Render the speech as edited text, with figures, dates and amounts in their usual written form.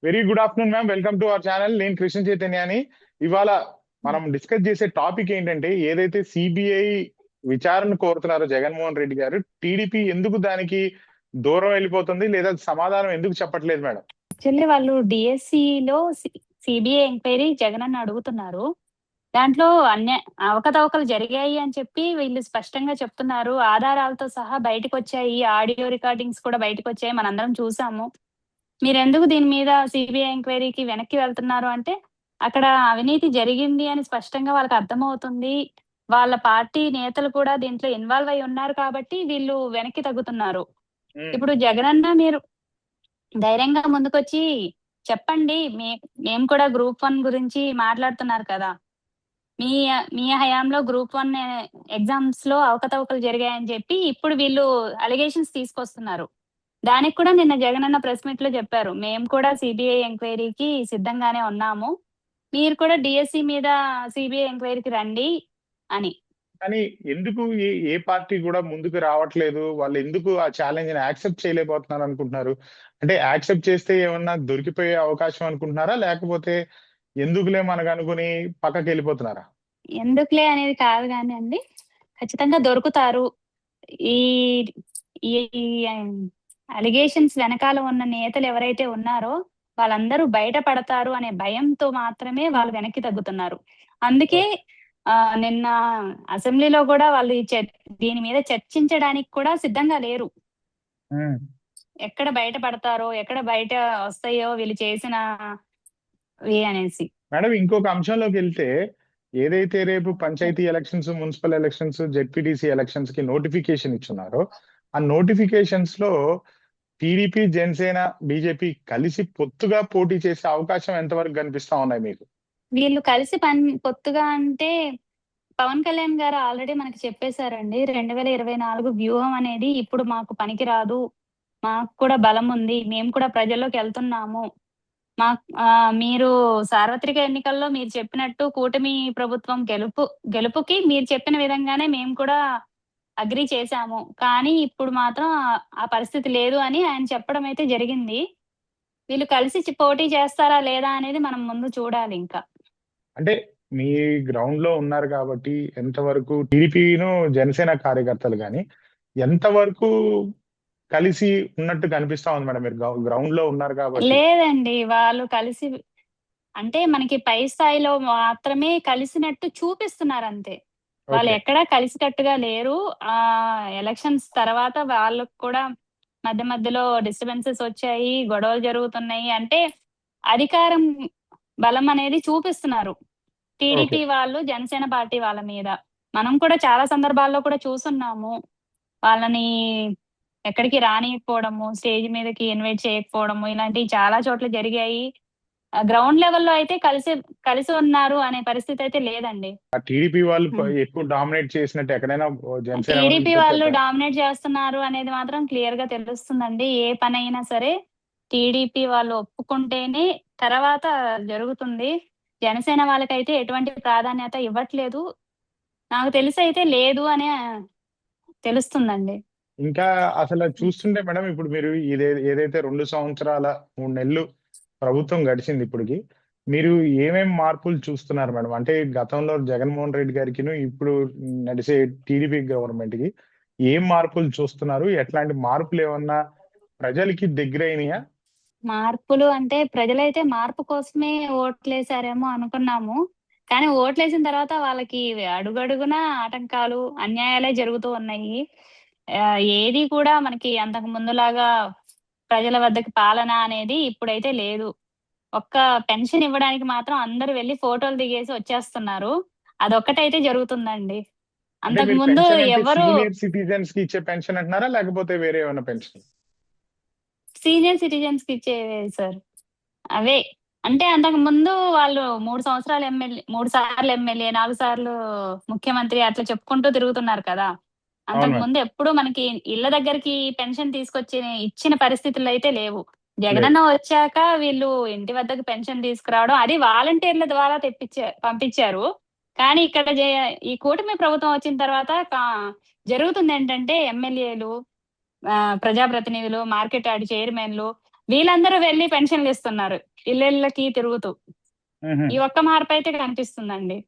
Very good afternoon ma'am, welcome to our channel. నేను కృష్ణ చైతన్యాని. ఇవాళ మనం డిస్కస్ చేసే టాపిక్ ఏంటంటే, ఏదైతే సిబిఐ విచారణ కోరుతున్నారో జగన్మోహన్ రెడ్డి గారు, టీడీపీ ఎందుకు దానికి దూరం వెళ్ళిపోతుంది, లేదా సమాధానం ఎందుకు చెప్పట్లేదు మేడం? యాక్చువల్లీ వాళ్ళు డిఎస్సిలో సిబిఐ ఎంక్వైరీ జగన్ అన్న అడుగుతున్నారు. దాంట్లో అవకతవకలు జరిగాయి అని చెప్పి వీళ్ళు స్పష్టంగా చెప్తున్నారు. ఆధారాలతో సహా బయటకు వచ్చాయి, ఆడియో రికార్డింగ్స్ కూడా బయటకు వచ్చాయి, మనందరం చూసాము. మీరెందుకు దీని మీద సిబిఐ ఎంక్వైరీకి వెనక్కి వెళ్తున్నారు అంటే, అక్కడ అవినీతి జరిగింది అని స్పష్టంగా వాళ్ళకి అర్థమవుతుంది. వాళ్ళ పార్టీ నేతలు కూడా దీంట్లో ఇన్వాల్వ్ అయి ఉన్నారు కాబట్టి వీళ్ళు వెనక్కి తగ్గుతున్నారు. ఇప్పుడు జగనన్న మీరు ధైర్యంగా ముందుకొచ్చి చెప్పండి, మేము కూడా గ్రూప్ 1 గురించి మాట్లాడుతున్నారు కదా, మీ మీ హయాంలో గ్రూప్ 1 ఎగ్జామ్స్ లో అవకతవకలు జరిగాయని చెప్పి ఇప్పుడు వీళ్ళు అలిగేషన్స్ తీసుకొస్తున్నారు. దానికి కూడా నిన్న జగనన్న ప్రెస్ మీట్ లో చెప్పారు, మేము కూడా సిబిఐ ఎంక్వైరీకి సిద్ధంగానే ఉన్నాము, మీరు కూడా డిఎస్సి మీద సిబిఐ ఎంక్వైరీకి రండి అని. కానీ ఎందుకు ఏ పార్టీ కూడా ముందుకు రావట్లేదు? వాళ్ళు ఎందుకు ఆ ఛాలెంజ్ ని యాక్సెప్ట్ చేయలేకపోతున్నారు అనుకుంటున్నారు? అంటే యాక్సెప్ట్ చేస్తే ఏమన్నా దొరికిపోయే అవకాశం అనుకుంటున్నారా, లేకపోతే ఎందుకులే మనకు అనుకుని పక్కకి వెళ్ళిపోతున్నారా? ఎందుకులే అనేది కాదు కానీ అండి, ఖచ్చితంగా దొరుకుతారు. ఈ అలిగేషన్స్ వెనకాల ఉన్న నేతలు ఎవరైతే ఉన్నారో వాళ్ళందరూ బయటపడతారు అనే భయంతో మాత్రమే వాళ్ళు వెనక్కి తగ్గుతున్నారు. అందుకే నిన్న అసెంబ్లీలో కూడా వాళ్ళు దీని మీద చర్చించడానికి కూడా సిద్ధంగా లేరు. ఎక్కడ బయటపడతారో, ఎక్కడ బయట వస్తాయో వీళ్ళు చేసిన అనేసి. మేడం, ఇంకొక అంశంలోకి వెళ్తే, ఏదైతే రేపు panchayat elections, municipal elections, ZPTC elections కి నోటిఫికేషన్ ఇచ్చున్నారో, ఆ నోటిఫికేషన్స్ లో టీడీపీ, జనసేన, బీజేపీ కలిసి పొత్తుగా పోటీ చేసే అవకాశం ఎంతవరకు కనిపిస్తా ఉన్నాయి మీకు? వీళ్ళు కలిసి పొత్తుగా అంటే పవన్ కళ్యాణ్ గారు ఆల్రెడీ మనకి చెప్పేశారండి, 2024 వ్యూహం అనేది ఇప్పుడు మాకు పనికి రాదు, మాకు కూడా బలం ఉంది, మేము కూడా ప్రజల్లోకి వెళ్తున్నాము, మీరు సార్వత్రిక ఎన్నికల్లో మీరు చెప్పినట్టు కూటమి ప్రభుత్వం గెలుపుకి మీరు చెప్పిన విధంగానే మేము కూడా అగ్రీ చేశాము, కానీ ఇప్పుడు మాత్రం ఆ పరిస్థితి లేదు అని ఆయన చెప్పడం అయితే జరిగింది. వీళ్ళు కలిసి పోటీ చేస్తారా లేదా అనేది మనం ముందు చూడాలి. ఇంకా అంటే మీ గ్రౌండ్ లో ఉన్నారు కాబట్టి ఎంతవరకు టీడీపీను, జనసేన కార్యకర్తలు కానీ ఎంతవరకు కలిసి ఉన్నట్టు కనిపిస్తా ఉంది మేడం? మీరు గ్రౌండ్ లో ఉన్నారు కాబట్టి. లేదండి, వాళ్ళు కలిసి అంటే మనకి పై స్థాయిలో మాత్రమే కలిసినట్టు చూపిస్తున్నారు అంతే. వాళ్ళు ఎక్కడా కలిసికట్టుగా లేరు. ఎలక్షన్స్ తర్వాత వాళ్ళకు కూడా మధ్య మధ్యలో డిస్టర్బెన్సెస్ వచ్చాయి, గొడవలు జరుగుతున్నాయి. అంటే అధికారం బలం అనేది చూపిస్తున్నారు టీడీపీ వాళ్ళు జనసేన పార్టీ వాళ్ళ మీద. మనం కూడా చాలా సందర్భాల్లో కూడా చూస్తున్నాము, వాళ్ళని ఎక్కడికి రానియకపోవడము, స్టేజ్ మీదకి ఇన్వైట్ చేయకపోవడము, ఇలాంటివి చాలా చోట్ల జరిగాయి. గ్రౌండ్ లెవెల్లో అయితే కలిసి ఉన్నారు అనే పరిస్థితి అయితే లేదండి. టీడీపీ వాళ్ళు ఎక్కువ డామినేట్ చేసినట్టు ఎక్కడైనా టీడీపీ వాళ్ళు డామినేట్ చేస్తున్నారు అనేది మాత్రం క్లియర్ గా తెలుస్తుందండి. ఏ పని అయినా సరే టీడీపీ వాళ్ళు ఒప్పుకుంటేనే తర్వాత జరుగుతుంది. జనసేన వాళ్ళకైతే ఎటువంటి ప్రాధాన్యత ఇవ్వట్లేదు, నాకు తెలిసి అయితే లేదు అనే తెలుస్తుందండి. ఇంకా అసలు చూస్తుంటే మేడం, ఇప్పుడు మీరు ఏదైతే 2 సంవత్సరాల 3 నెలలు ప్రభుత్వం గడిచింది, ఇప్పటికి మీరు ఏమేం మార్పులు చూస్తున్నారు మేడం? అంటే గతంలో జగన్మోహన్ రెడ్డి గారికి ఇప్పుడు నడిచే టీడీపీ గవర్నమెంట్ కి ఏం మార్పులు చూస్తున్నారు? ఎట్లాంటి మార్పులు ఏమన్నా ప్రజలకి దగ్గరైనయా? మార్పులు అంటే ప్రజలైతే మార్పు కోసమే ఓట్లేసారేమో అనుకున్నాము, కానీ ఓట్లేసిన తర్వాత వాళ్ళకి అడుగడుగునా ఆటంకాలు, అన్యాయాలే జరుగుతూ ఉన్నాయి. ఏది కూడా మనకి అంతకు ముందులాగా ప్రజల వద్దకి పాలన అనేది ఇప్పుడైతే లేదు. ఒక్క పెన్షన్ ఇవ్వడానికి మాత్రం అందరూ వెళ్ళి ఫోటోలు దిగేసి వచ్చేస్తున్నారు, అదొక్కటైతే జరుగుతుందండి. అంతకు ముందు ఎవరు సీనియర్ సిటిజన్స్ కి ఇచ్చే పెన్షన్ అంటున్నారా, లేకపోతే వేరే ఏమైనా పెన్షన్? సీనియర్ సిటిజన్స్ కి ఇచ్చేవే సార్ అవే. అంటే అంతకు ముందు వాళ్ళు 3 సంవత్సరాలు ఎమ్మెల్యే, 3 సార్లు ఎమ్మెల్యే, 4 సార్లు ముఖ్యమంత్రి అట్లా చెప్పుకుంటూ తిరుగుతున్నారు కదా. అంతకు ముందు ఎప్పుడు మనకి ఇళ్ల దగ్గరికి పెన్షన్ తీసుకొచ్చి ఇచ్చిన పరిస్థితులు అయితే లేవు. జగనన్న వచ్చాక వీళ్ళు ఇంటి వద్దకు పెన్షన్ తీసుకురావడం, అది వాలంటీర్ల ద్వారా పంపించారు. కానీ ఇక్కడ ఈ కూటమి ప్రభుత్వం వచ్చిన తర్వాత జరుగుతుంది ఏంటంటే, ఎమ్మెల్యేలు, ప్రజాప్రతినిధులు, మార్కెట్ యార్డ్ చైర్మన్లు వీళ్ళందరూ వెళ్ళి పెన్షన్లు ఇస్తున్నారు ఇళ్ళకి తిరుగుతూ. మ్హూ. ఈ ఒక్క మార్పు అయితే కనిపిస్తుందండి.